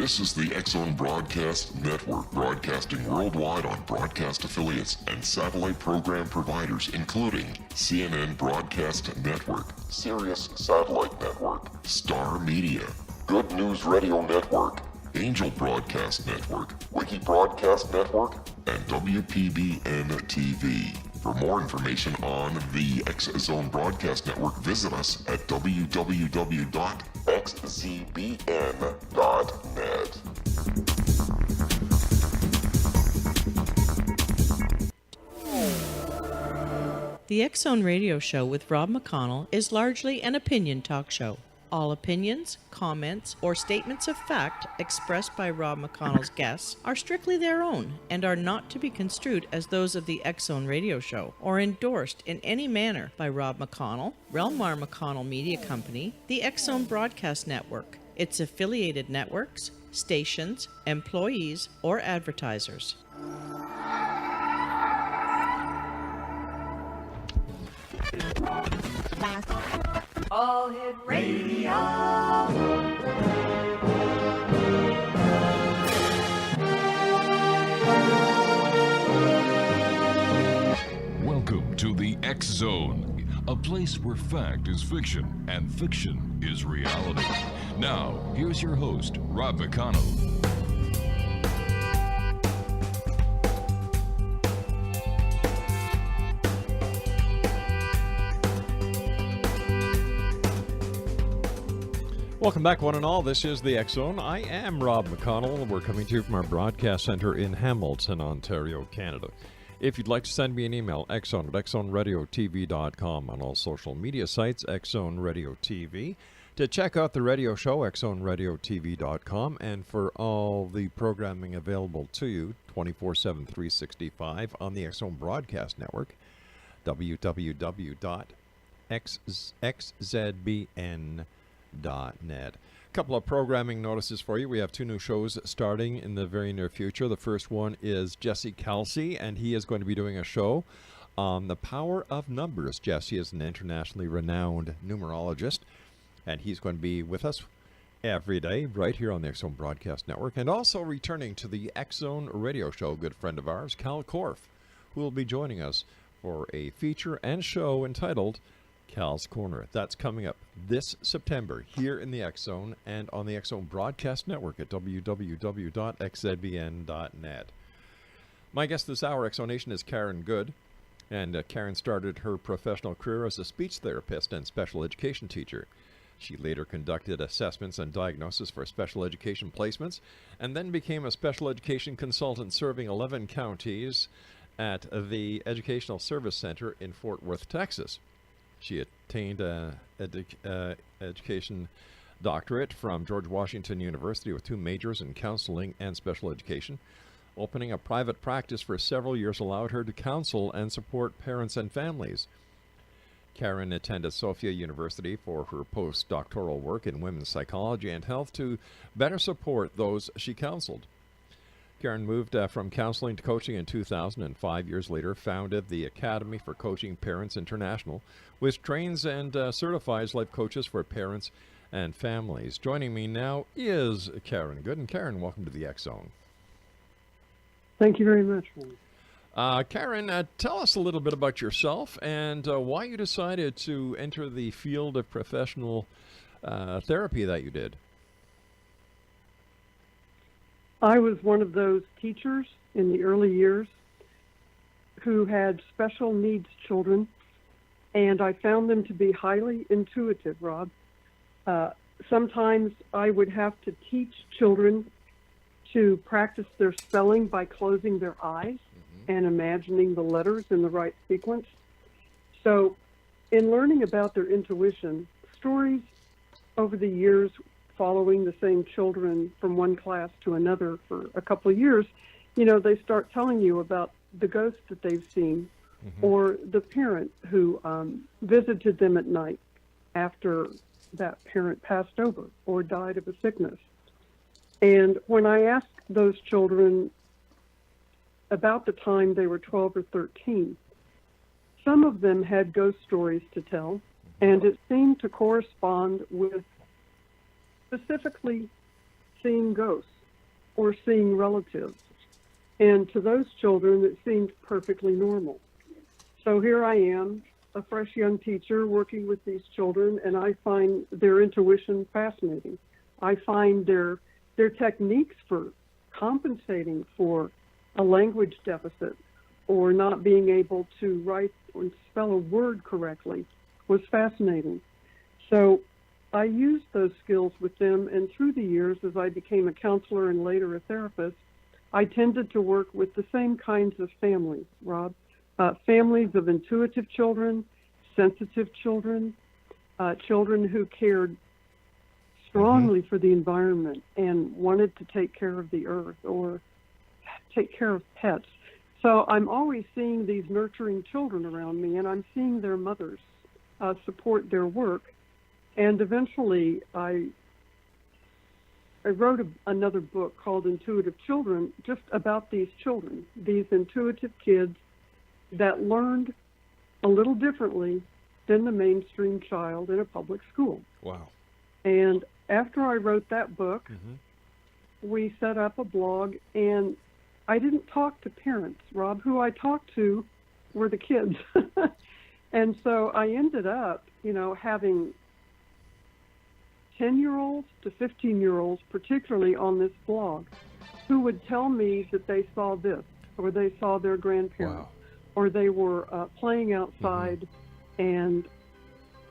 This is the X-Zone Broadcast Network, broadcasting worldwide on broadcast affiliates and satellite program providers, including CNN Broadcast Network, Sirius Satellite Network, Star Media, Good News Radio Network, Angel Broadcast Network, Wiki Broadcast Network, and WPBN TV. For more information on the X-Zone Broadcast Network, visit us at www.xzbn.net. The X-Zone Radio Show with Rob McConnell is largely an opinion talk show. All opinions, comments, or statements of fact expressed by Rob McConnell's guests are strictly their own and are not to be construed as those of the X-Zone Radio Show or endorsed in any manner by Rob McConnell, rel-mar McConnell Media Company, the X-Zone Broadcast Network, its affiliated networks, stations, employees, or advertisers. All Hit Radio. Welcome to the X Zone, a place where fact is fiction and fiction is reality. Now, here's your host, Rob McConnell. Welcome back, one and all. This is the X-Zone. I am Rob McConnell. We're coming to you from our broadcast center in Hamilton, Ontario, Canada. If you'd like to send me an email, xzone at xzoneradiotv.com, on all social media sites, X-Zone Radio TV. To check out the radio show, xzoneradiotv.com, and for all the programming available to you 24/7, 365 on the X-Zone Broadcast Network, www.xzbn.net. A couple of programming notices for you. We have two new shows starting in the very near future. The first one is Jesse Kelsey, and he is going to be doing a show on the power of numbers. Jesse is an internationally renowned numerologist, and he's going to be with us every day right here on the X-Zone Broadcast Network. And also returning to the X-Zone Radio Show, a good friend of ours, Cal Korff, who will be joining us for a feature and show entitled Cal's Corner. That's coming up this September here in the X-Zone and on the X-Zone Broadcast Network at www.xzbn.net. My guest this hour, X-Zonation, is Caron Goode, and Caron started her professional career as a speech therapist and special education teacher. She later conducted assessments and diagnosis for special education placements, and then became a special education consultant serving 11 counties at the Educational Service Center in Fort Worth, Texas. She attained an education doctorate from George Washington University with 2 majors in counseling and special education. Opening a private practice for several years allowed her to counsel and support parents and families. Caron attended Sofia University for her post-doctoral work in women's psychology and health to better support those she counseled. Caron moved from counseling to coaching in 2000, and 5 years later founded the Academy for Coaching Parents International, which trains and certifies life coaches for parents and families. Joining me now is Caron Goode. And Caron, welcome to the X-Zone. Thank you very much. Caron, tell us a little bit about yourself and why you decided to enter the field of professional therapy that you did. I was one of those teachers in the early years who had special needs children, and I found them to be highly intuitive, Rob. Sometimes I would have to teach children to practice their spelling by closing their eyes and imagining the letters in the right sequence. So in learning about their intuition, stories over the years following the same children from one class to another for a couple of years, they start telling you about the ghost that they've seen or the parent who visited them at night after that parent passed over or died of a sickness. And when I asked those children about the time they were 12 or 13, some of them had ghost stories to tell, and it seemed to correspond with specifically seeing ghosts. or seeing relatives. And to those children, it seemed perfectly normal. So here I am, a fresh young teacher working with these children, and I find their intuition fascinating. I find their techniques for compensating for a language deficit or not being able to write or spell a word correctly was fascinating. So I used those skills with them, and through the years, as I became a counselor and later a therapist, I tended to work with the same kinds of families, Rob. Families of intuitive children, sensitive children, children who cared strongly for the environment and wanted to take care of the earth or take care of pets. So I'm always seeing these nurturing children around me, and I'm seeing their mothers support their work. And eventually I wrote another book called Intuitive Children, just about these children, these intuitive kids that learned a little differently than the mainstream child in a public school. Wow. And after I wrote that book, we set up a blog, and I didn't talk to parents, Rob. Who I talked to were the kids. And so I ended up, having 10-year-olds to 15-year-olds, particularly on this blog, who would tell me that they saw this, or they saw their grandparents, or they were playing outside and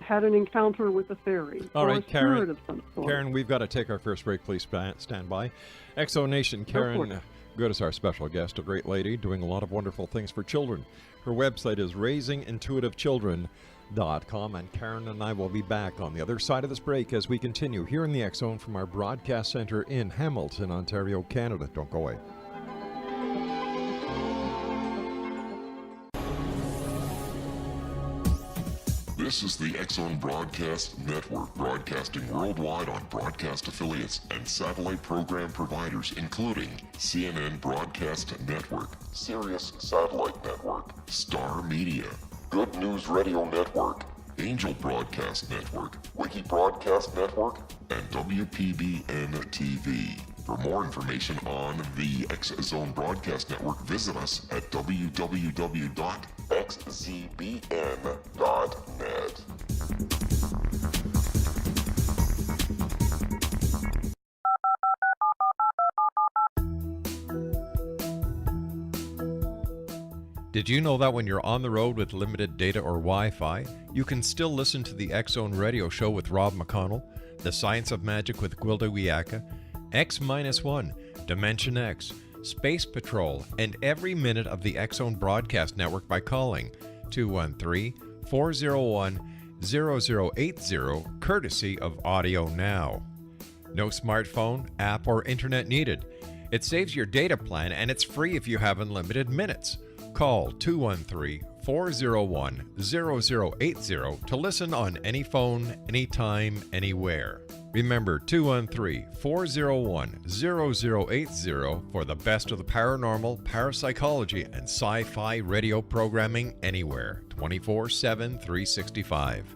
had an encounter with a fairy. All right, or a spirit of some sort. Karen, we've got to take our first break. Please stand by. XO Nation, Caron Goode is our special guest, a great lady doing a lot of wonderful things for children. Her website is raisingintuitivechildren.com, and Karen and I will be back on the other side of this break as we continue here in the X Zone from our broadcast center in Hamilton, Ontario, Canada. Don't go away. This is the X-Zone Broadcast Network, broadcasting worldwide on broadcast affiliates and satellite program providers, including CNN Broadcast Network, Sirius Satellite Network, Star Media, Good News Radio Network, Angel Broadcast Network, Wiki Broadcast Network, and WPBN TV. For more information on the X-Zone Broadcast Network, visit us at www.xzbn.net. Did you know that when you're on the road with limited data or Wi-Fi, you can still listen to the X-Zone Radio Show with Rob McConnell, The Science of Magic with Gwilda Wiyaka, X-1, Dimension X, Space Patrol, and every minute of the X-Zone Broadcast Network by calling 213-401-0080, courtesy of Audio Now. No smartphone, app, or internet needed. It saves your data plan, and it's free if you have unlimited minutes. Call 213-401-0080 to listen on any phone, anytime, anywhere. Remember, 213-401-0080 for the best of the paranormal, parapsychology, and sci-fi radio programming anywhere, 24/7, 365.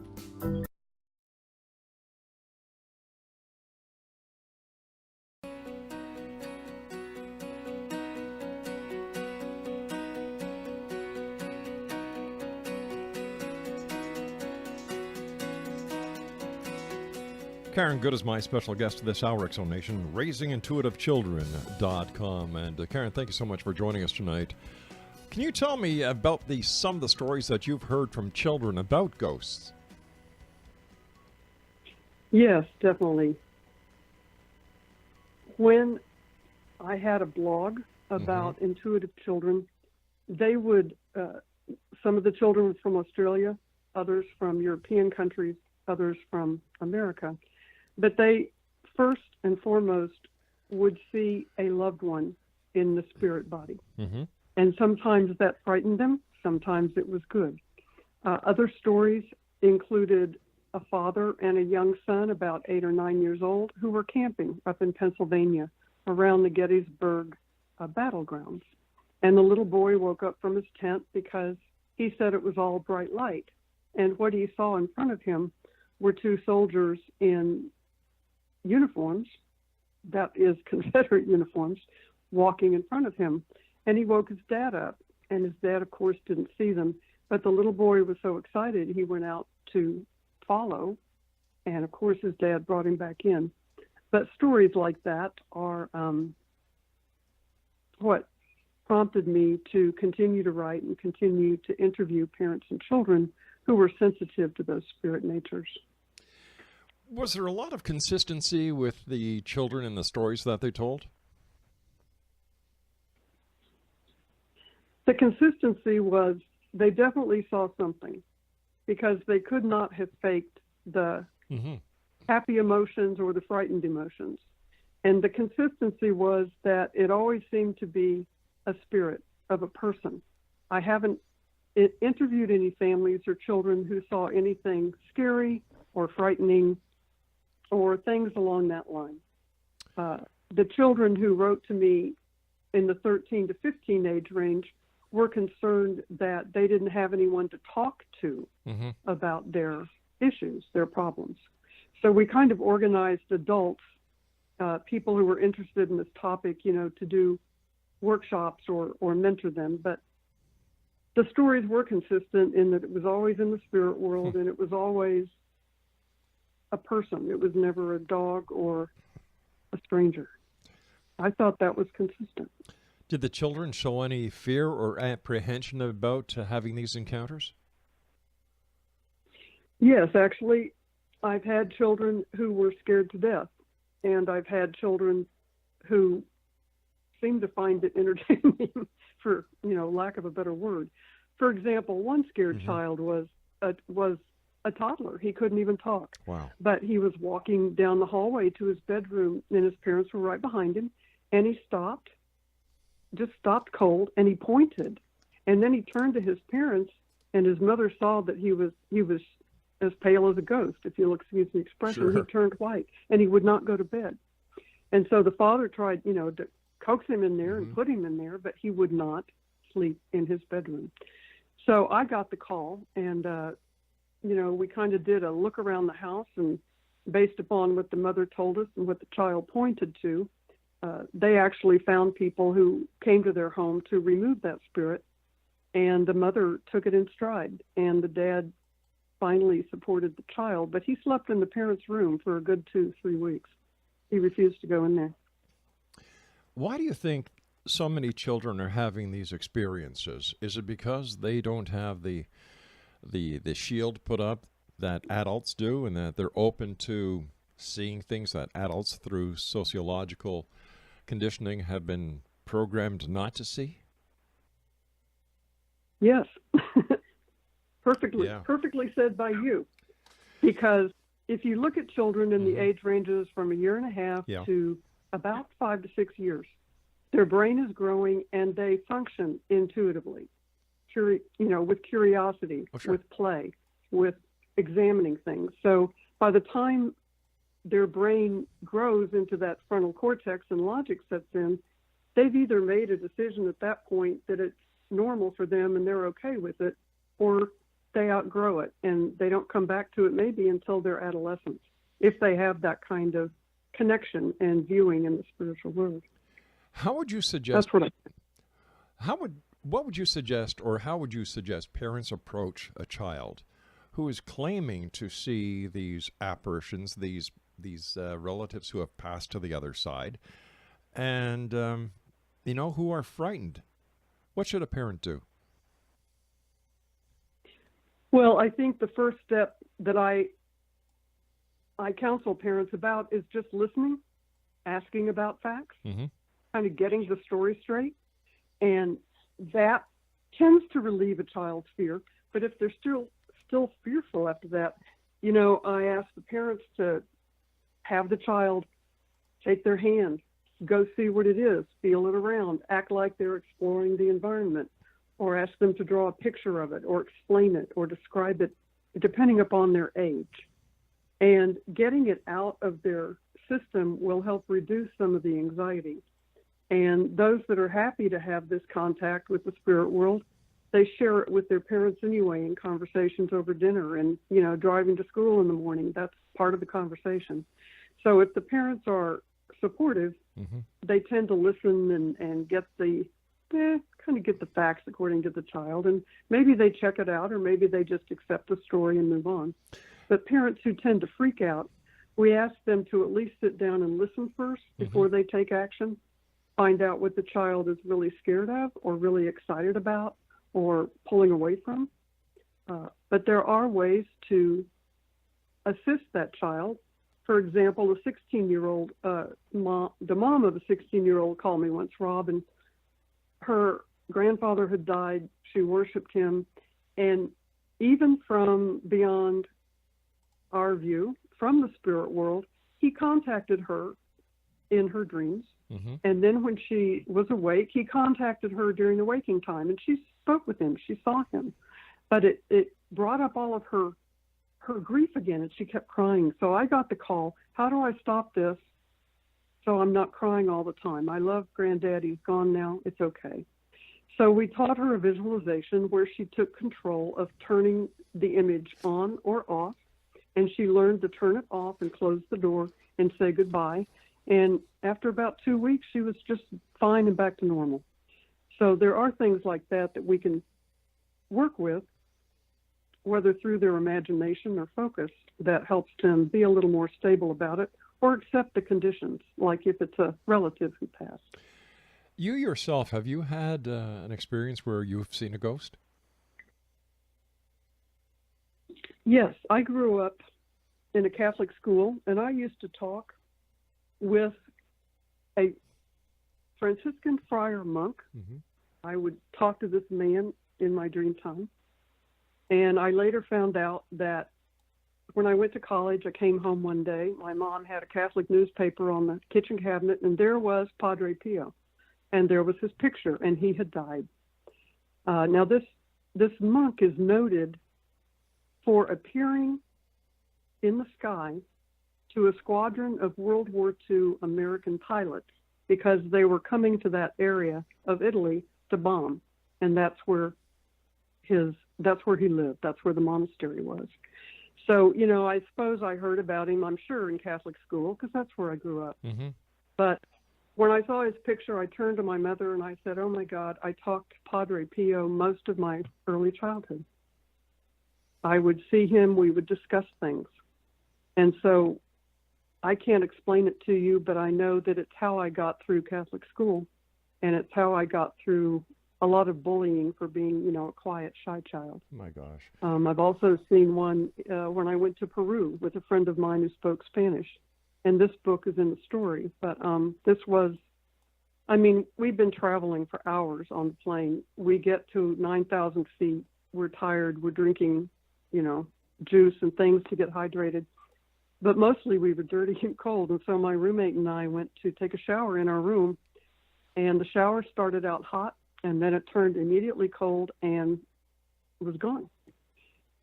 Caron Goode is my special guest this hour, XO Nation, raisingintuitivechildren.com. And Karen, thank you so much for joining us tonight. Can you tell me about some of the stories that you've heard from children about ghosts? Yes, definitely. When I had a blog about intuitive children, they would, some of the children from Australia, others from European countries, others from America, but they first and foremost would see a loved one in the spirit body. And sometimes that frightened them, sometimes it was good. Other stories included a father and a young son, about 8 or 9 years old, who were camping up in Pennsylvania around the Gettysburg battlegrounds. And the little boy woke up from his tent because he said it was all bright light. And what he saw in front of him were 2 soldiers in uniforms that is Confederate uniforms, walking in front of him. And he woke his dad up, and his dad, of course, didn't see them. But the little boy was so excited, he went out to follow, and of course his dad brought him back in. But stories like that are what prompted me to continue to write and continue to interview parents and children who were sensitive to those spirit natures. Was there a lot of consistency with the children in the stories that they told? The consistency was they definitely saw something, because they could not have faked the happy emotions or the frightened emotions. And the consistency was that it always seemed to be a spirit of a person. I haven't interviewed any families or children who saw anything scary or frightening or things along that line. The children who wrote to me in the 13 to 15 age range were concerned that they didn't have anyone to talk to about their issues, their problems. So we kind of organized adults, people who were interested in this topic, to do workshops or mentor them. But the stories were consistent in that it was always in the spirit world, and it was always a person. It was never a dog or a stranger. I thought that was consistent. Did the children show any fear or apprehension about having these encounters? Yes, actually, I've had children who were scared to death, and I've had children who seemed to find it entertaining, for lack of a better word. For example, one scared child was a toddler. He couldn't even talk. Wow. But he was walking down the hallway to his bedroom, and his parents were right behind him, and he stopped cold, and he pointed, and then he turned to his parents, and his mother saw that he was as pale as a ghost, if you'll excuse the expression. Sure. He turned white, and he would not go to bed. And so the father tried, to coax him in there and put him in there, but he would not sleep in his bedroom. So I got the call, and we kind of did a look around the house, and based upon what the mother told us and what the child pointed to, they actually found people who came to their home to remove that spirit, and the mother took it in stride, and the dad finally supported the child, but he slept in the parents' room for a good 2-3 weeks. He refused to go in there. Why do you think so many children are having these experiences? Is it because they don't have the shield put up that adults do, and that they're open to seeing things that adults, through sociological conditioning, have been programmed not to see? Yes. Perfectly said by you. Because if you look at children in the age ranges from 1.5 years to about 5 to 6 years, their brain is growing and they function intuitively, with curiosity, with play, with examining things. So by the time their brain grows into that frontal cortex and logic sets in, they've either made a decision at that point that it's normal for them and they're okay with it, or they outgrow it and they don't come back to it maybe until their adolescence, if they have that kind of connection and viewing in the spiritual world. How would you suggest? That's what what would you suggest, or how would you suggest parents approach a child who is claiming to see these apparitions, these relatives who have passed to the other side, and who are frightened? What should a parent do? Well, I think the first step that I counsel parents about is just listening, asking about facts, kind of getting the story straight. And that tends to relieve a child's fear. But if they're still fearful after that, I ask the parents to have the child take their hand, go see what it is, feel it around, act like they're exploring the environment, or ask them to draw a picture of it, or explain it, or describe it, depending upon their age. And getting it out of their system will help reduce some of the anxiety. And those that are happy to have this contact with the spirit world, they share it with their parents anyway in conversations over dinner and, driving to school in the morning. That's part of the conversation. So if the parents are supportive, they tend to listen and get the kind of get the facts according to the child, and maybe they check it out, or maybe they just accept the story and move on. But parents who tend to freak out, we ask them to at least sit down and listen first before they take action, find out what the child is really scared of or really excited about or pulling away from. But there are ways to assist that child. For example, a 16-year-old, the mom of a 16-year-old called me once, Rob, and her grandfather had died. She worshiped him. And even from beyond our view, from the spirit world, he contacted her in her dreams. And then when she was awake, he contacted her during the waking time, and she spoke with him. She saw him. But it brought up all of her grief again, and she kept crying. So I got the call, how do I stop this so I'm not crying all the time? I love Granddad. He's gone now. It's okay. So we taught her a visualization where she took control of turning the image on or off, and she learned to turn it off and close the door and say goodbye. And after about 2 weeks, she was just fine and back to normal. So there are things like that that we can work with, whether through their imagination or focus, that helps them be a little more stable about it or accept the conditions, like if it's a relative who passed. You yourself, have you had an experience where you've seen a ghost? Yes, I grew up in a Catholic school, and I used to talk with a Franciscan friar monk. I would talk to this man in my dream time. And I later found out that when I went to college, I came home one day. My mom had a Catholic newspaper on the kitchen cabinet, and there was Padre Pio. And there was his picture, and he had died. Now, this monk is noted for appearing in the sky to a squadron of World War II American pilots because they were coming to that area of Italy to bomb. And that's where he lived. That's where the monastery was. So, I suppose I heard about him, I'm sure, in Catholic school, because that's where I grew up. But when I saw his picture, I turned to my mother and I said, oh, my God, I talked to Padre Pio most of my early childhood. I would see him. We would discuss things. And so I can't explain it to you, but I know that it's how I got through Catholic school, and it's how I got through a lot of bullying for being, a quiet, shy child. Oh my gosh. I've also seen one when I went to Peru with a friend of mine who spoke Spanish, and this book is in the story. But this was, we've been traveling for hours on the plane. We get to 9,000 feet. We're tired. We're drinking, juice and things to get hydrated. But mostly we were dirty and cold, and so my roommate and I went to take a shower in our room, and the shower started out hot, and then it turned immediately cold and was gone.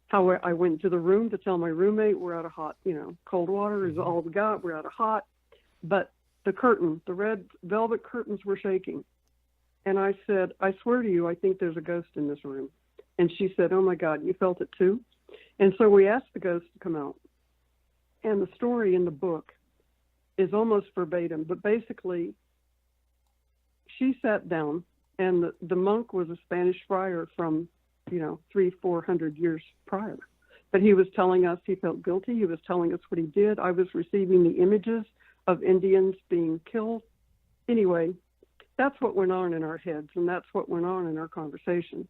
However, I went to the room to tell my roommate we're out of hot, cold water is all we got, we're out of hot. But the curtain, the red velvet curtains were shaking. And I said, I swear to you, I think there's a ghost in this room. And she said, oh my God, you felt it too? And so we asked the ghost to come out. And the story in the book is almost verbatim, but basically she sat down, and the monk was a Spanish friar from, 300-400 years prior. But he was telling us he felt guilty. He was telling us what he did. I was receiving the images of Indians being killed. Anyway, that's what went on in our heads, and that's what went on in our conversation.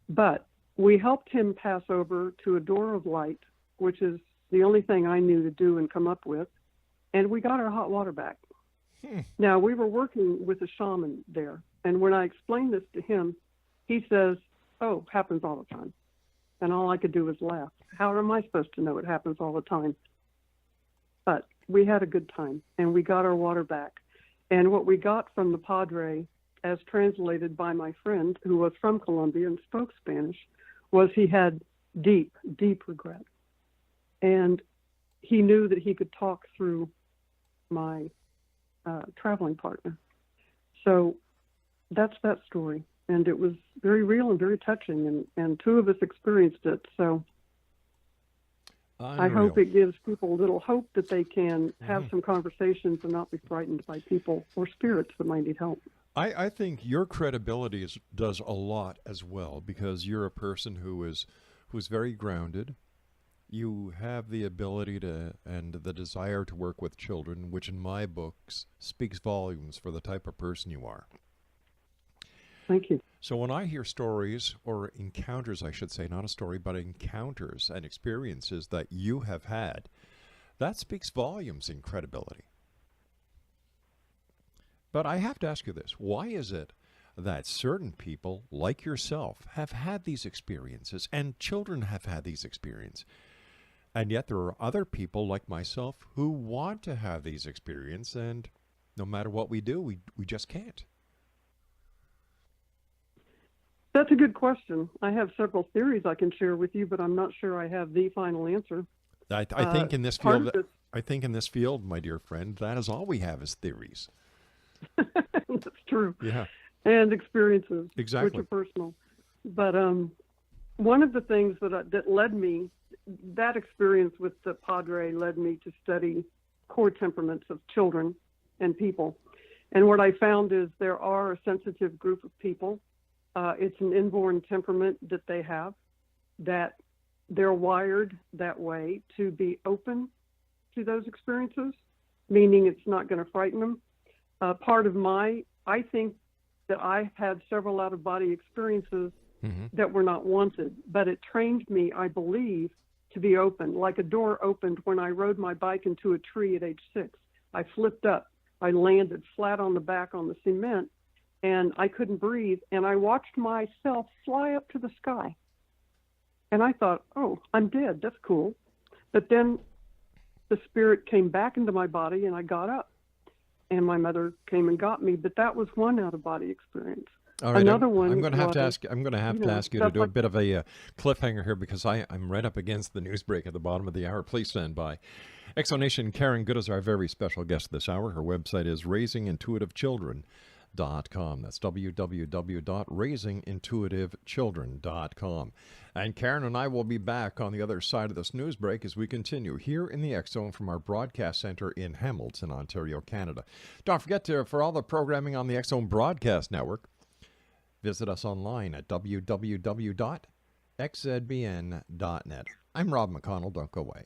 But we helped him pass over to a door of light, which is the only thing I knew to do and come up with, and we got our hot water back. Now, we were working with a shaman there, and when I explained this to him, he says, oh, happens all the time. And all I could do was laugh. How am I supposed to know it happens all the time? But we had a good time, and we got our water back. And what we got from the Padre, as translated by my friend who was from Colombia and spoke Spanish, was he had deep, deep regret. And he knew that he could talk through my traveling partner. So that's that story. And it was very real and very touching. And two of us experienced it. So I hope it gives people a little hope that they can have some conversations and not be frightened by people or spirits that might need help. I think your credibility does a lot as well, because you're a person who's very grounded. You have the ability to and the desire to work with children, which in my books speaks volumes for the type of person you are. Thank you. So when I hear stories, or encounters, I should say, not a story, but encounters and experiences that you have had, that speaks volumes in credibility. But I have to ask you this. Why is it that certain people, like yourself, have had these experiences, and children have had these experiences, and yet there are other people like myself who want to have these experiences, and no matter what we do, we just can't? That's a good question. I have several theories I can share with you, but I'm not sure I have the final answer. I think in this field, my dear friend, that is all we have is theories. That's true. Yeah. And experiences, exactly, which are personal. But one of the things that led me, that experience with the Padre led me to study core temperaments of children and people. And what I found is there are a sensitive group of people. It's an inborn temperament that they have, that they're wired that way to be open to those experiences, meaning it's not going to frighten them. I think that I had several out-of-body experiences that were not wanted, but it trained me, I believe, to be open. Like a door opened when I rode my bike into a tree at age 6. I flipped up. I landed flat on the back on the cement, and I couldn't breathe, and I watched myself fly up to the sky. And I thought, oh, I'm dead. That's cool. But then the spirit came back into my body, and I got up. And my mother came and got me, but that was one out-of-body experience. All right, Another one. I'm going to have to ask. I'm going to have to ask you to do a bit of a cliffhanger here, because I'm right up against the news break at the bottom of the hour. Please stand by. Exonation Caron Goode is our very special guest this hour. Her website is raisingintuitivechildren.com. That's www.raisingintuitivechildren.com. And Caron and I will be back on the other side of this news break as we continue here in the X Zone from our broadcast center in Hamilton, Ontario, Canada. Don't forget for all the programming on the X Zone Broadcast Network, visit us online at www.xzbn.net. I'm Rob McConnell. Don't go away.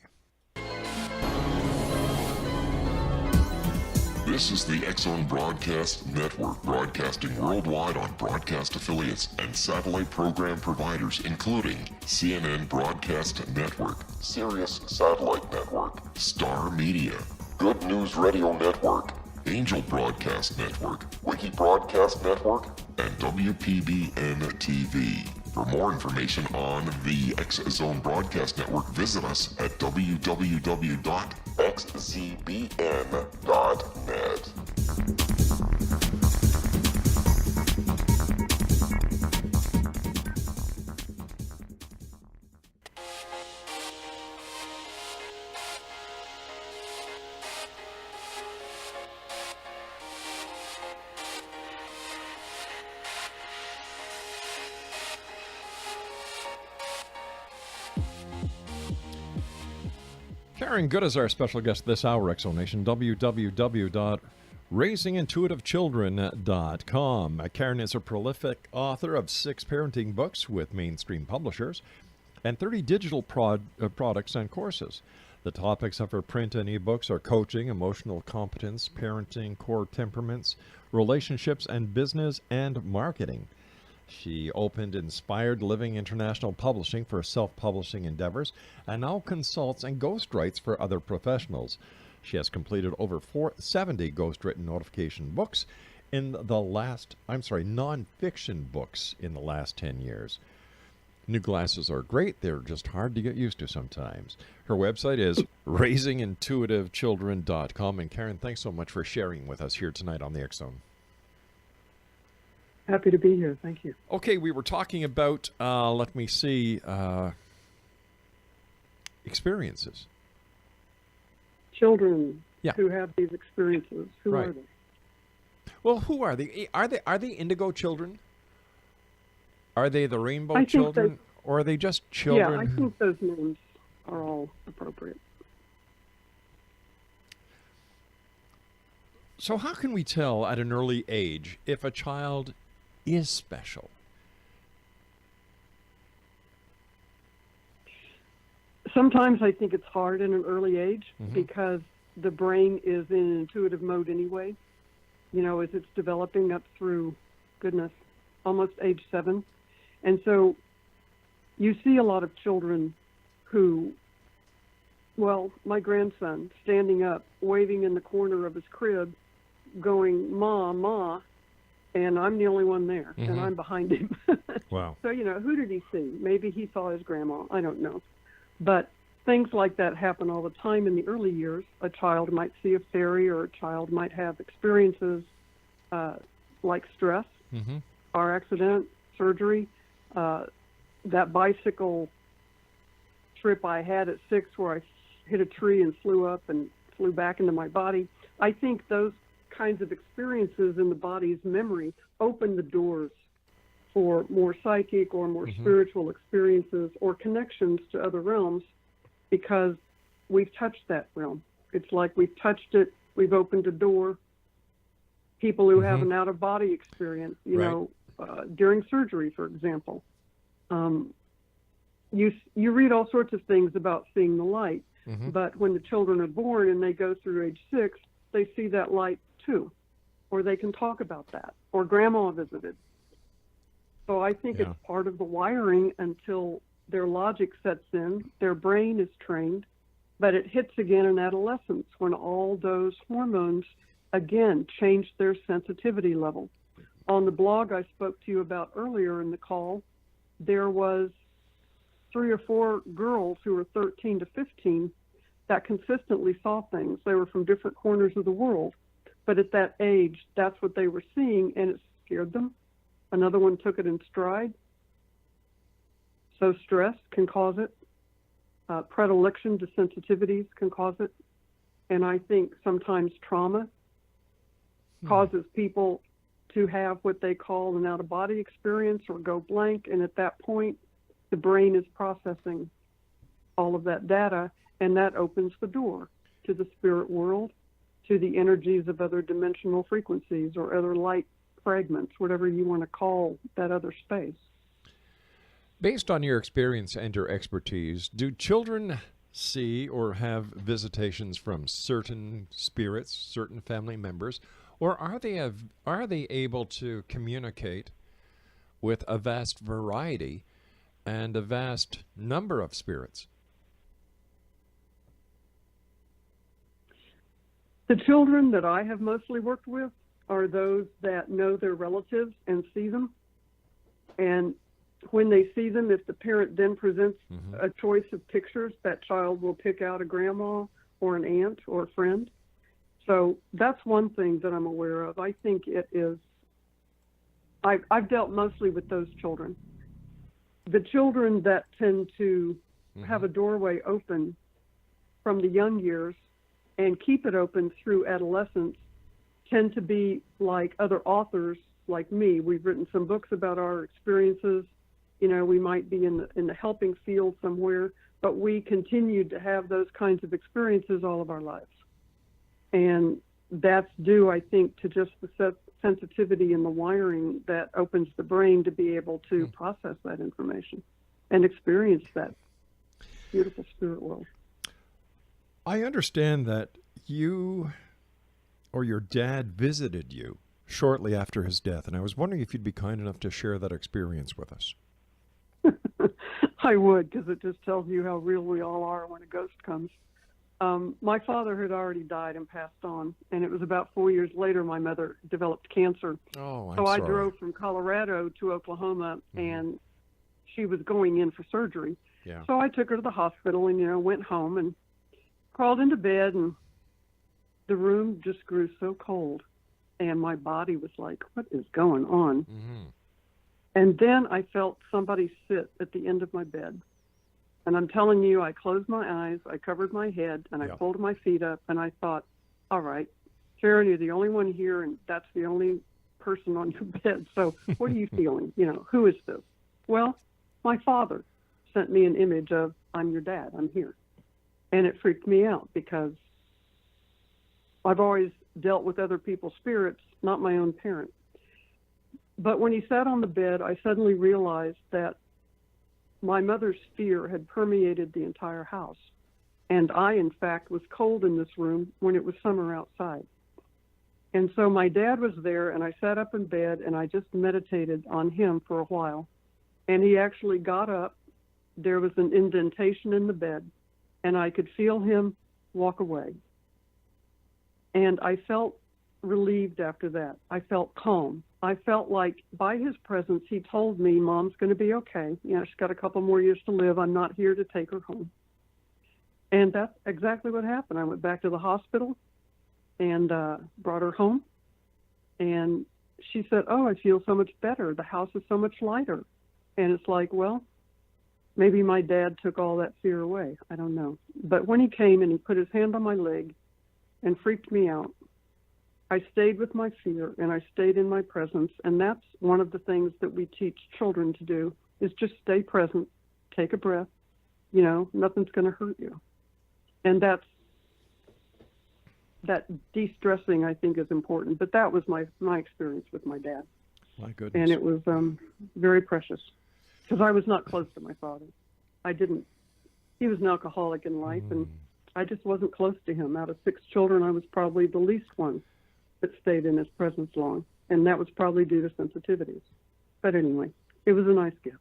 This is the X Zone Broadcast Network, broadcasting worldwide on broadcast affiliates and satellite program providers, including CNN Broadcast Network, Sirius Satellite Network, Star Media, Good News Radio Network, Angel Broadcast Network, Wiki Broadcast Network, and WPBN TV. For more information on the X Zone Broadcast Network, visit us at www.xzbn.net. Caron Goode is our special guest this hour, Exonation. www.raisingintuitivechildren.com. Caron is a prolific author of 6 parenting books with mainstream publishers and 30 digital products and courses. The topics of her print and ebooks are coaching, emotional competence, parenting, core temperaments, relationships, and business and marketing. She opened Inspired Living International Publishing for self-publishing endeavors and now consults and ghostwrites for other professionals. She has completed over 70 ghostwritten notification books non-fiction books in the last 10 years. New glasses are great. They're just hard to get used to sometimes. Her website is raisingintuitivechildren.com. And Caron, thanks so much for sharing with us here tonight on the X Zone. Happy to be here. Thank you. Okay, we were talking about, experiences. Children who have these experiences. Who are they? Well, who are they? Are they indigo children? Are they the rainbow children? Or are they just children? Yeah, I think those names are all appropriate. So how can we tell at an early age if a child is special? Sometimes I think it's hard in an early age because the brain is in an intuitive mode anyway, as it's developing up through, goodness, almost age 7. And so you see a lot of children who, well, my grandson standing up, waving in the corner of his crib, going, "Ma, Ma," and I'm the only one there, and I'm behind him. Wow. So, who did he see? Maybe he saw his grandma. I don't know. But things like that happen all the time in the early years. A child might see a fairy, or a child might have experiences like stress, car accident, surgery. That bicycle trip I had at 6 where I hit a tree and flew up and flew back into my body. I think those kinds of experiences in the body's memory open the doors for more psychic or more spiritual experiences or connections to other realms, because we've touched that realm. It's like we've touched it, we've opened a door. People who have an out-of-body experience, during surgery, for example. You read all sorts of things about seeing the light, but when the children are born and they go through age 6, they see that light too, or they can talk about that, or grandma visited. So I think it's part of the wiring until their logic sets in, their brain is trained, but it hits again in adolescence when all those hormones again change their sensitivity level. On the blog I spoke to you about earlier in the call, there was 3 or 4 girls who were 13 to 15 that consistently saw things. They were from different corners of the world, but at that age, that's what they were seeing, and it scared them. Another one took it in stride. So stress can cause it. Predilection to sensitivities can cause it. And I think sometimes trauma causes people to have what they call an out-of-body experience or go blank, and at that point, the brain is processing all of that data, and that opens the door to the spirit world, to the energies of other dimensional frequencies or other light fragments, whatever you want to call that other space. Based on your experience and your expertise, do children see or have visitations from certain spirits, certain family members, or are they able to communicate with a vast variety and a vast number of spirits? The children that I have mostly worked with are those that know their relatives and see them. And when they see them, if the parent then presents a choice of pictures, that child will pick out a grandma or an aunt or a friend. So that's one thing that I'm aware of. I think it is, I've dealt mostly with those children. The children that tend to have a doorway open from the young years and keep it open through adolescence tend to be like other authors like me. We've written some books about our experiences. We might be in the helping field somewhere, but we continued to have those kinds of experiences all of our lives. And that's due, I think, to just the sensitivity and the wiring that opens the brain to be able to process that information and experience that beautiful spirit world. I understand that you or your dad visited you shortly after his death, and I was wondering if you'd be kind enough to share that experience with us. I would, because it just tells you how real we all are when a ghost comes. My father had already died and passed on, and it was about 4 years later my mother developed cancer. Oh, I'm so sorry. I drove from Colorado to Oklahoma, and she was going in for surgery. Yeah. So I took her to the hospital and, went home and crawled into bed, and the room just grew so cold, and my body was like, what is going on? And then I felt somebody sit at the end of my bed. And I'm telling you, I closed my eyes, I covered my head, and I pulled my feet up, and I thought, all right, Caron, you're the only one here, and that's the only person on your bed. So what are you feeling? Who is this? Well, my father. sent me an image of, I'm your dad, I'm here. And it freaked me out because I've always dealt with other people's spirits, not my own parent. But when he sat on the bed, I suddenly realized that my mother's fear had permeated the entire house. And I, in fact, was cold in this room when it was summer outside. And so my dad was there, and I sat up in bed, and I just meditated on him for a while. And he actually got up. There was an indentation in the bed, and I could feel him walk away. And I felt relieved after that. I felt calm. I felt like by his presence, he told me, Mom's going to be okay. You know, she's got a couple more years to live. I'm not here to take her home. And that's exactly what happened. I went back to the hospital and brought her home. And she said, oh, I feel so much better. The house is so much lighter. And it's like, well, maybe my dad took all that fear away. I don't know. But when he came and he put his hand on my leg and freaked me out, I stayed with my fear and I stayed in my presence. And that's one of the things that we teach children to do, is just stay present, take a breath. You know, nothing's going to hurt you. And that de-stressing, I think, is important. But that was my experience with my dad. My goodness. And it was very precious, because I was not close to my father. He was an alcoholic in life, and I just wasn't close to him. Out of 6 children, I was probably the least one that stayed in his presence long. And that was probably due to sensitivities. But anyway, it was a nice gift.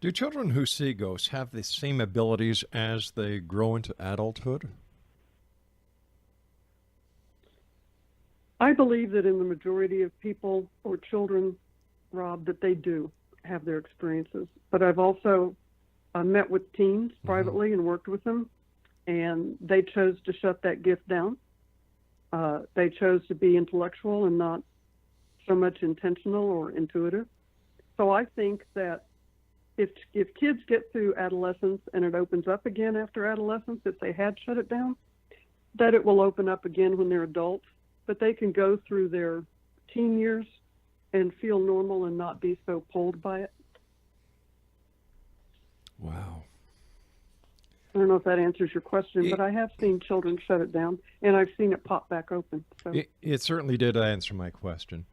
Do children who see ghosts have the same abilities as they grow into adulthood? I believe that in the majority of people or children, Rob, that they do have their experiences. But I've also met with teens privately and worked with them, and they chose to shut that gift down. They chose to be intellectual and not so much intentional or intuitive. So I think that if kids get through adolescence and it opens up again after adolescence, if they had shut it down, that it will open up again when they're adults. But they can go through their teen years and feel normal and not be so pulled by it. Wow. I don't know if that answers your question, but I have seen children shut it down, and I've seen it pop back open. So. It certainly did answer my question.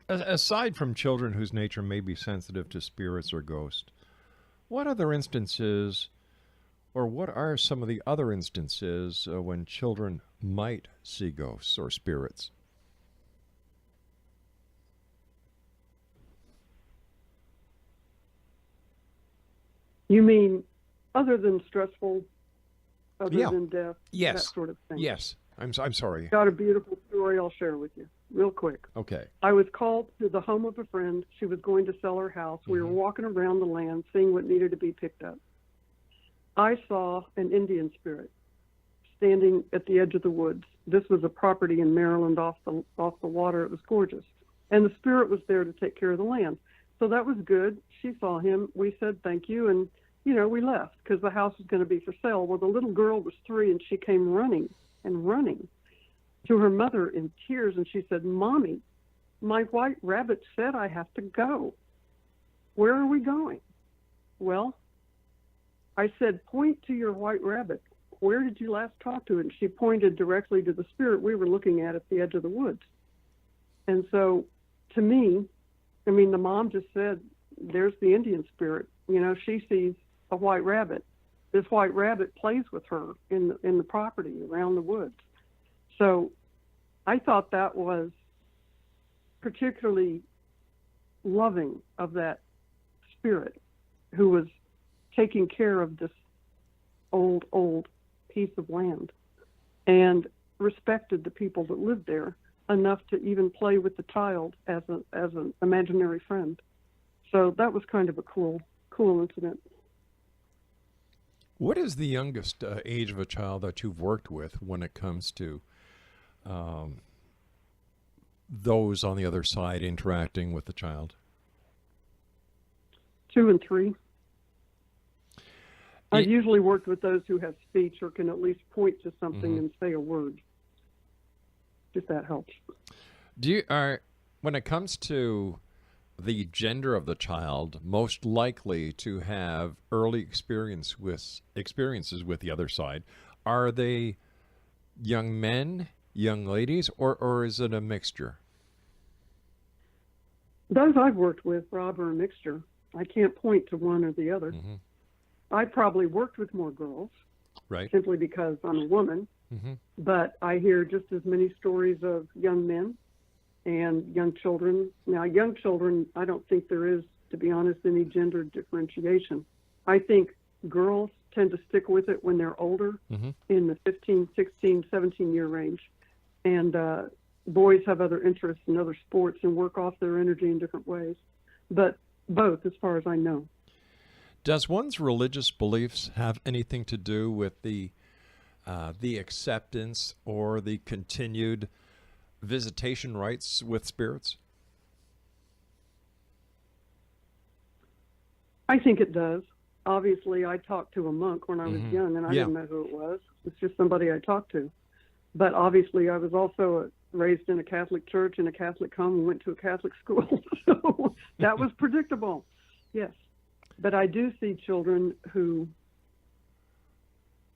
Aside from children whose nature may be sensitive to spirits or ghosts, what other instances, or what are some of the other instances when children might see ghosts or spirits? You mean other than stressful, other than death, yes, that sort of thing? Yes. I'm sorry. Got a beautiful story I'll share with you real quick. Okay. I was called to the home of a friend. She was going to sell her house. We were walking around the land, seeing what needed to be picked up. I saw an Indian spirit standing at the edge of the woods. This was a property in Maryland off the water. It was gorgeous. And the spirit was there to take care of the land. So that was good. She saw him. We said thank you, and, you know, we left because the house was going to be for sale. Well, the little girl was 3, and she came running to her mother in tears, and she said, Mommy, my white rabbit said I have to go. Where are we going? Well, I said, point to your white rabbit. Where did you last talk to it? And she pointed directly to the spirit we were looking at the edge of the woods. And so, to me, I mean, the mom just said, there's the Indian spirit. You know, she sees a white rabbit. This white rabbit plays with her in the property around the woods. So I thought that was particularly loving of that spirit who was taking care of this old piece of land and respected the people that lived there enough to even play with the child as an imaginary friend. So that was kind of a cool incident. What is the youngest age of a child that you've worked with when it comes to those on the other side interacting with the child? 2 and 3. I've usually worked with those who have speech or can at least point to something and say a word, if that helps. When it comes to the gender of the child most likely to have early experiences with the other side? Are they young men, young ladies, or is it a mixture? Those I've worked with, Rob, are a mixture. I can't point to one or the other. Mm-hmm. I probably worked with more girls, Right. simply because I'm a woman, Mm-hmm. but I hear just as many stories of young men and young children. Now, young children, I don't think there is, to be honest, any gender differentiation. I think girls tend to stick with it when they're older, Mm-hmm. in the 15, 16, 17-year range. And boys have other interests in other sports and work off their energy in different ways. But both, as far as I know. Does one's religious beliefs have anything to do with the acceptance or the continued visitation rights with spirits? I think it does. Obviously, I talked to a monk when I was Mhm. young, and I Yeah. didn't know who it was. It's just somebody I talked to. But obviously, I was also raised in a Catholic church, in a Catholic home, and went to a Catholic school. So that was predictable, yes. But I do see children who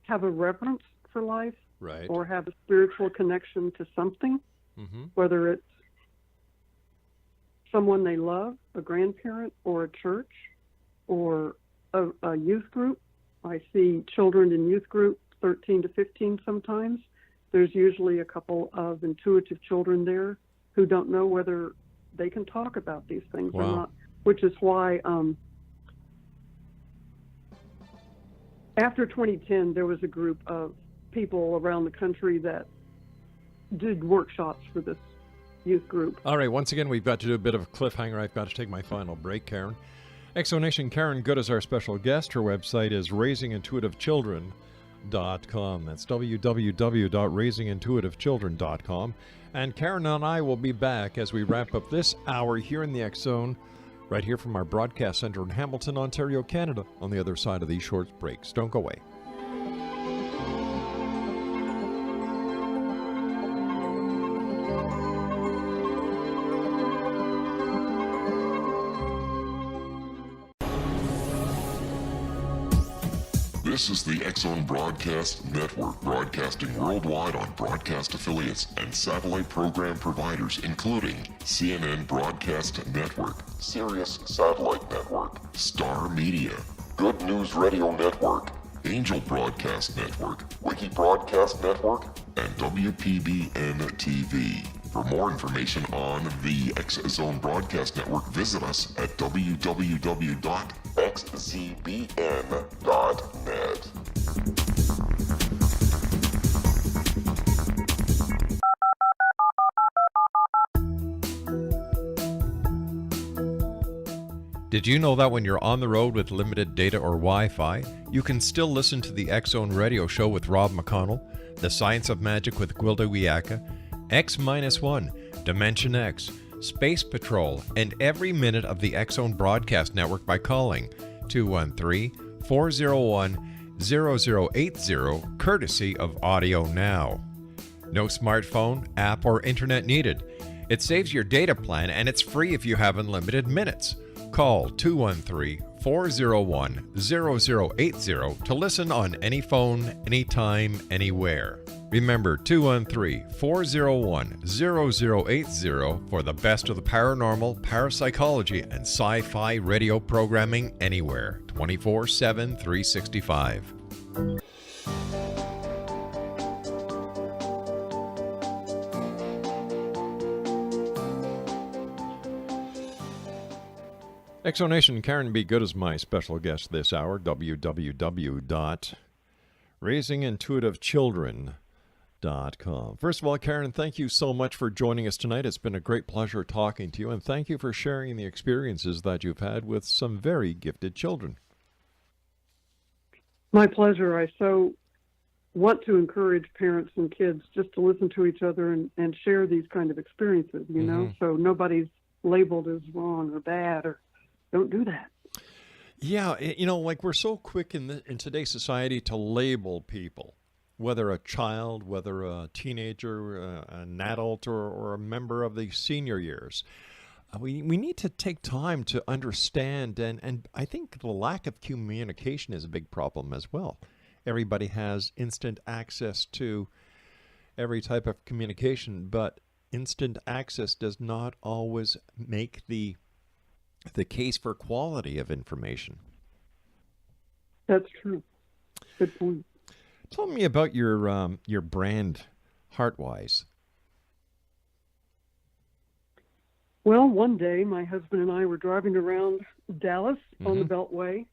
have a reverence for life, Right. or have a spiritual connection to something, Mm-hmm. whether it's someone they love, a grandparent, or a church, or a youth group. I see children in youth group, 13 to 15 sometimes. There's usually a couple of intuitive children there who don't know whether they can talk about these things or Wow. not, which is why after 2010, there was a group of people around the country that did workshops for this youth group. All right, once again, we've got to do a bit of a cliffhanger. I've got to take my final break, Caron. Exonation Caron Goode is our special guest. Her website is raisingintuitivechildren.com. That's www.raisingintuitivechildren.com. And Caron and I will be back as we wrap up this hour here in the X Zone, right here from our broadcast center in Hamilton, Ontario, Canada, on the other side of these short breaks. Don't go away. This is the X Zone Broadcast Network, broadcasting worldwide on broadcast affiliates and satellite program providers, including CNN Broadcast Network, Sirius Satellite Network, Star Media, Good News Radio Network, Angel Broadcast Network, Wiki Broadcast Network, and WPBN TV. For more information on the X Zone Broadcast Network, visit us at www.xzbn.net. Did you know that when you're on the road with limited data or Wi-Fi, you can still listen to the X Zone Radio Show with Rob McConnell, The Science of Magic with Gwilda Wiyaka, X-1, Dimension X, Space Patrol, and every minute of the X Zone Broadcast Network by calling 213-401-0080, courtesy of Audio Now. No smartphone, app, or internet needed. It saves your data plan and it's free if you have unlimited minutes. Call 213-401-0080 to listen on any phone, anytime, anywhere. Remember 213-401-0080 for the best of the paranormal, parapsychology, and sci-fi radio programming anywhere, 24/7, 365. Exonation Caron B. Goode is my special guest this hour. www.raisingintuitivechildren.com. First of all, Caron, thank you so much for joining us tonight. It's been a great pleasure talking to you, and thank you for sharing the experiences that you've had with some very gifted children. My pleasure. I so want to encourage parents and kids just to listen to each other and share these kind of experiences, you know, so nobody's labeled as wrong or bad, or don't do that. Yeah, you know, like we're so quick in today's society to label people, whether a child, whether a teenager, an adult, or a member of the senior years. we need to take time to understand, and I think the lack of communication is a big problem as well. Everybody has instant access to every type of communication, but instant access does not always make the case for quality of information. That's true. Good point. Tell me about your brand, Heartwise. Well, one day my husband and I were driving around Dallas on the Beltway,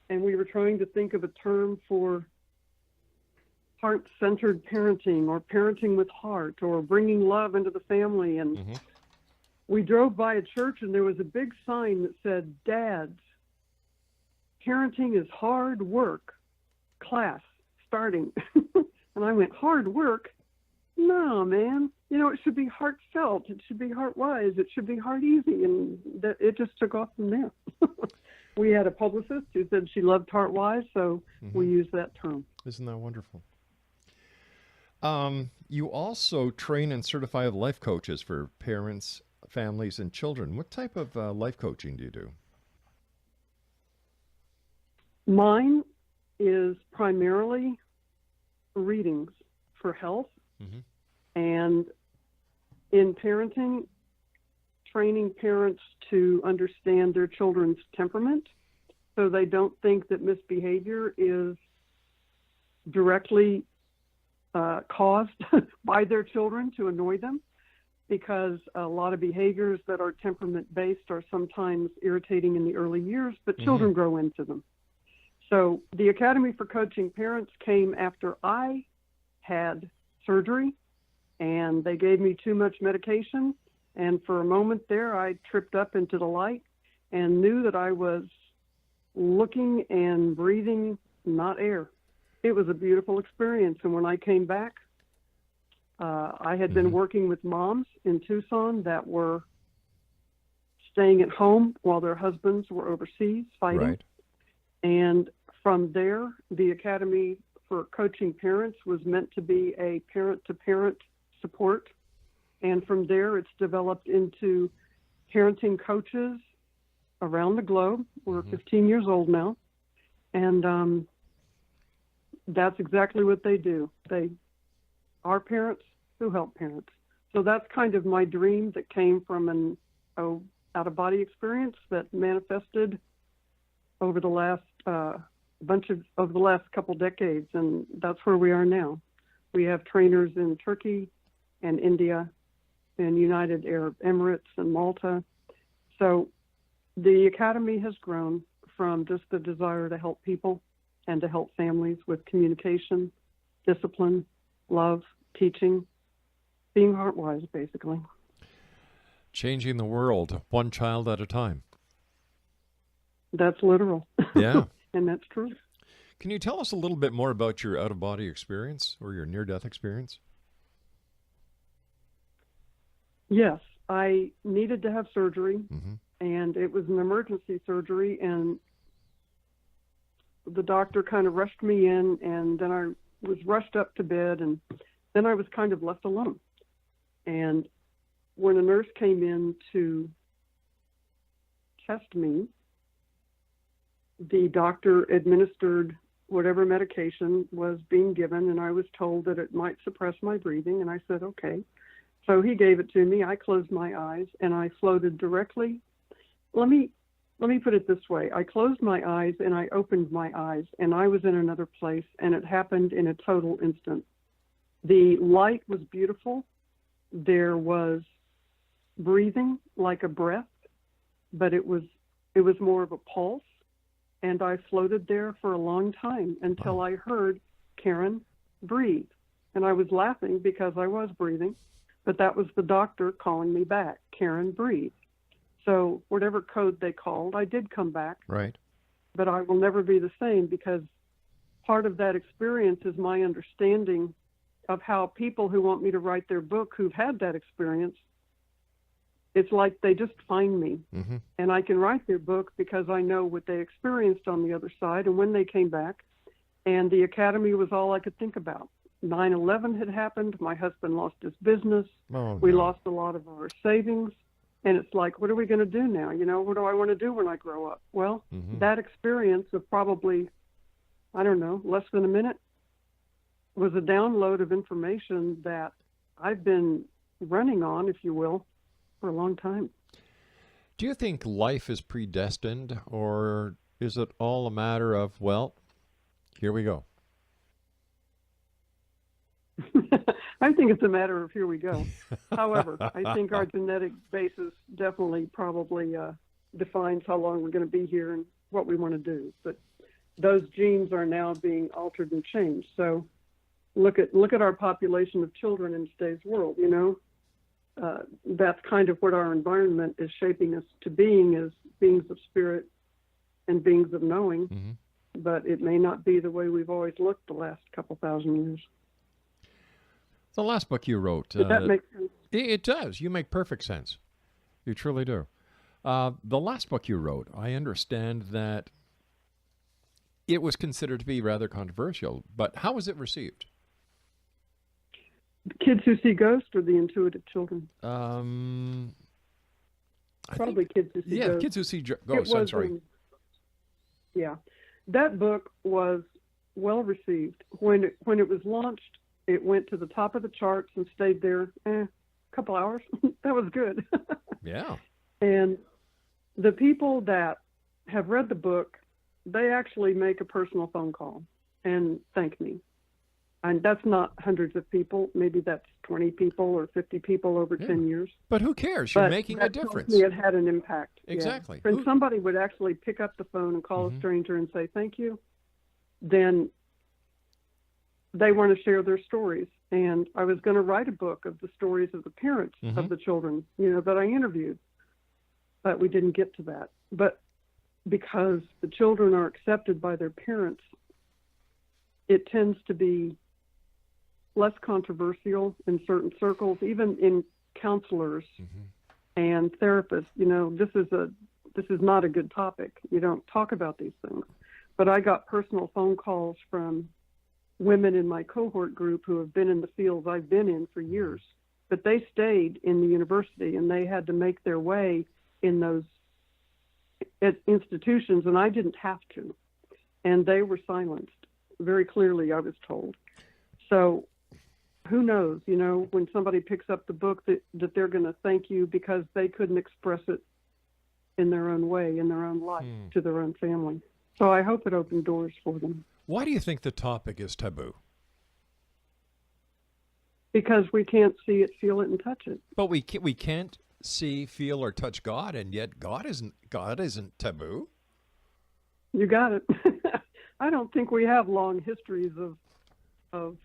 and we were trying to think of a term for heart-centered parenting, or parenting with heart, or bringing love into the family. And we drove by a church, and there was a big sign that said, "Dads, parenting is hard work, class starting." And I went, "Hard work? No, man. You know, it should be heartfelt. It should be heart-wise. It should be heart-easy." And it just took off from there. We had a publicist who said she loved heart-wise, so we used that term. Isn't that wonderful? You also train and certify life coaches for parents, families, and children. What type of life coaching do you do? Mine is primarily readings for health, and in parenting, training parents to understand their children's temperament so they don't think that misbehavior is directly caused by their children to annoy them, because a lot of behaviors that are temperament-based are sometimes irritating in the early years, but children grow into them. So the Academy for Coaching Parents came after I had surgery, and they gave me too much medication. And for a moment there, I tripped up into the light and knew that I was looking and breathing, not air. It was a beautiful experience. And when I came back, I had been working with moms in Tucson that were staying at home while their husbands were overseas fighting. Right. And from there, the Academy for Coaching Parents was meant to be a parent-to-parent support. And from there, it's developed into parenting coaches around the globe. We're 15 years old now. And that's exactly what they do. They are parents who help parents. So that's kind of my dream that came from an out-of-body experience that manifested over the last over the last couple decades, and that's where we are now. We have trainers in Turkey and India and United Arab Emirates and Malta. So the Academy has grown from just the desire to help people and to help families with communication, discipline, love, teaching, being heart-wise, basically. Changing the world one child at a time. That's literal. Yeah. And that's true. Can you tell us a little bit more about your out-of-body experience or your near-death experience? Yes, I needed to have surgery, and it was an emergency surgery, and the doctor kind of rushed me in, and then I was rushed up to bed, and then I was kind of left alone. And when a nurse came in to test me, the doctor administered whatever medication was being given, and I was told that it might suppress my breathing, and I said, okay. So he gave it to me. I closed my eyes, and I floated directly. Let me put it this way. I closed my eyes, and I opened my eyes, and I was in another place, and it happened in a total instant. The light was beautiful. There was breathing like a breath, but it was more of a pulse. And I floated there for a long time until I heard, "Caron, breathe." And I was laughing because I was breathing, but that was the doctor calling me back, "Caron, breathe." So whatever code they called, I did come back. Right. But I will never be the same, because part of that experience is my understanding of how people who want me to write their book who've had that experience, it's like they just find me, and I can write their book because I know what they experienced on the other side and when they came back. And the Academy was all I could think about. 9/11 had happened. My husband lost his business. Oh, We no. lost a lot of our savings. And it's like, what are we going to do now? What do I want to do when I grow up? Well, that experience of probably, I don't know, less than a minute was a download of information that I've been running on, if you will, for a long time. Do you think life is predestined, or is it all a matter of, well, here we go? I think it's a matter of here we go. However, I think our genetic basis definitely probably defines how long we're going to be here and what we want to do. But those genes are now being altered and changed. So look at our population of children in today's world. That's kind of what our environment is shaping us to being, as beings of spirit and beings of knowing. But it may not be the way we've always looked the last couple thousand years. The last book you wrote. Does that make sense? It does. You make perfect sense. You truly do. The last book you wrote, I understand that it was considered to be rather controversial, but how was it received? Kids who see ghosts or the intuitive children? Probably kids who see ghosts. Yeah, kids who see ghosts. I'm sorry. Yeah. That book was well received. When it was launched, it went to the top of the charts and stayed there a couple hours. That was good. Yeah. And the people that have read the book, they actually make a personal phone call and thank me. And that's not hundreds of people. Maybe that's 20 people or 50 people over 10 years. But who cares? You're making a difference. It had an impact. Exactly. Yeah. When somebody would actually pick up the phone and call a stranger and say thank you, then they want to share their stories. And I was going to write a book of the stories of the parents of the children, that I interviewed. But we didn't get to that. But because the children are accepted by their parents, it tends to be less controversial in certain circles, even in counselors and therapists. This is not a good topic. You don't talk about these things. But I got personal phone calls from women in my cohort group who have been in the fields I've been in for years, but they stayed in the university and they had to make their way in those institutions, and I didn't have to. And they were silenced very clearly, I was told. So who knows, when somebody picks up the book that they're going to thank you because they couldn't express it in their own way, in their own life, to their own family. So I hope it opened doors for them. Why do you think the topic is taboo? Because we can't see it, feel it, and touch it. But we can't see, feel, or touch God, and yet God isn't taboo. You got it. I don't think we have long histories of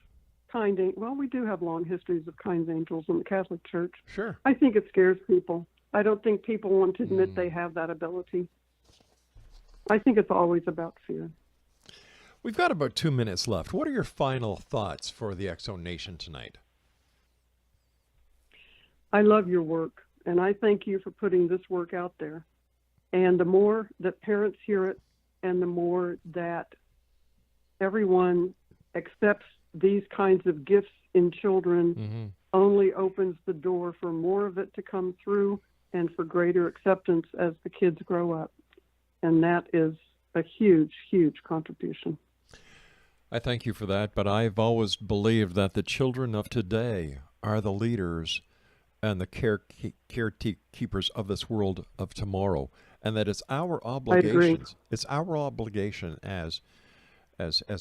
kind angels. Well, we do have long histories of kind angels in the Catholic Church. Sure. I think it scares people. I don't think people want to admit they have that ability. I think it's always about fear. We've got about 2 minutes left. What are your final thoughts for the X Zone Nation tonight? I love your work, and I thank you for putting this work out there. And the more that parents hear it, and the more that everyone accepts these kinds of gifts in children, only opens the door for more of it to come through and for greater acceptance as the kids grow up. And that is a huge, huge contribution. I thank you for that, but I've always believed that the children of today are the leaders and the carekeepers of this world of tomorrow, and that it's our obligations. It's our obligation as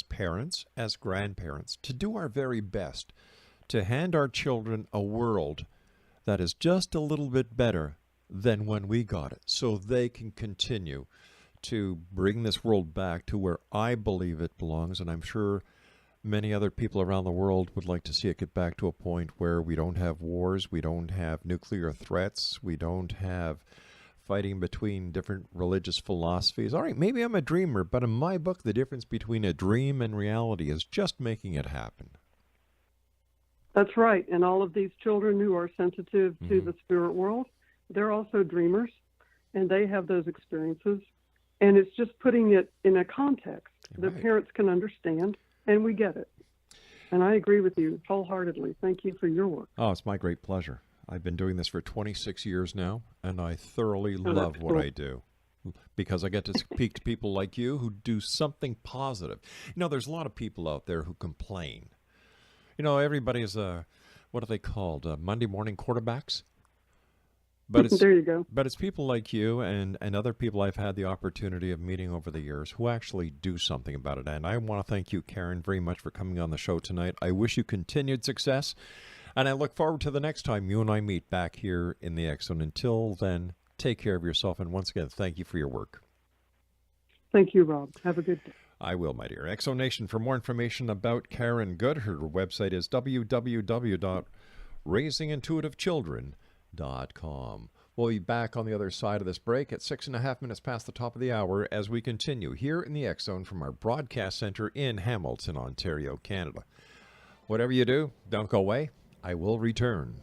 parents, as grandparents, to do our very best to hand our children a world that is just a little bit better than when we got it, so they can continue to bring this world back to where I believe it belongs, and I'm sure many other people around the world would like to see it get back to a point where we don't have wars, we don't have nuclear threats, we don't have fighting between different religious philosophies. All right, maybe I'm a dreamer, but in my book, the difference between a dream and reality is just making it happen. That's right. And all of these children who are sensitive to the spirit world, they're also dreamers, and they have those experiences. And it's just putting it in a context that parents can understand, and we get it. And I agree with you wholeheartedly. Thank you for your work. Oh, it's my great pleasure. I've been doing this for 26 years now, and I thoroughly love what I do because I get to speak to people like you who do something positive. You know, there's a lot of people out there who complain. You know, everybody's, what are they called? Monday morning quarterbacks? But it's, there you go. But it's people like you and other people I've had the opportunity of meeting over the years who actually do something about it. And I want to thank you, Caron, very much for coming on the show tonight. I wish you continued success, and I look forward to the next time you and I meet back here in the X Zone. Until then, take care of yourself, and once again, thank you for your work. Thank you, Rob. Have a good day. I will, my dear. X Zone Nation, for more information about Caron Goode, her website is www.raisingintuitivechildren.com. We'll be back on the other side of this break at 6.5 minutes past the top of the hour as we continue here in the X Zone from our broadcast center in Hamilton, Ontario, Canada. Whatever you do, don't go away. I will return.